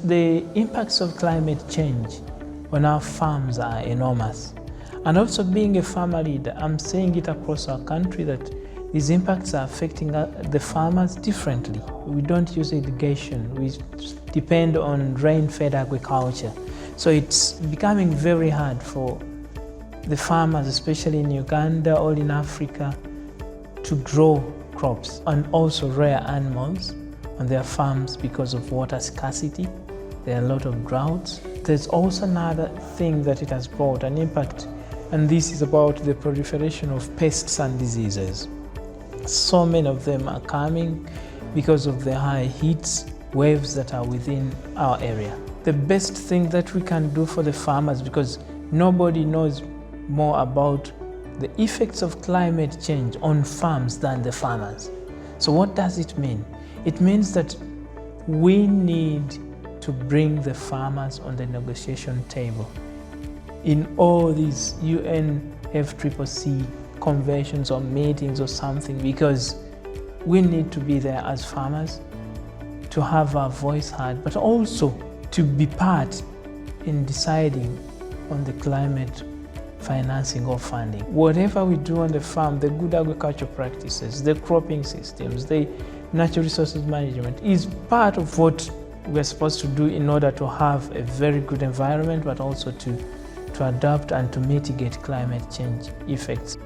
the impacts of climate change on our farms are enormous. And also being a farmer leader, I'm seeing it across our country that these impacts are affecting the farmers differently. We don't use irrigation, we depend on rain-fed agriculture. So it's becoming very hard for the farmers, especially in Uganda or in Africa, to grow crops and also rear animals on their farms because of water scarcity. There are a lot of droughts. There's also another thing that it has brought, an impact, and this is about the proliferation of pests and diseases. So many of them are coming because of the high heat waves that are within our area. The best thing that we can do for the farmers, because nobody knows more about the effects of climate change on farms than the farmers. So what does it mean? It means that we need to bring the farmers on the negotiation table in all these UNFCCC conventions or meetings or something, because we need to be there as farmers to have our voice heard, but also to be part in deciding on the climate financing or funding. Whatever we do on the farm, the good agricultural practices, the cropping systems, the natural resources management is part of what we're supposed to do in order to have a very good environment, but also to adapt and to mitigate climate change effects.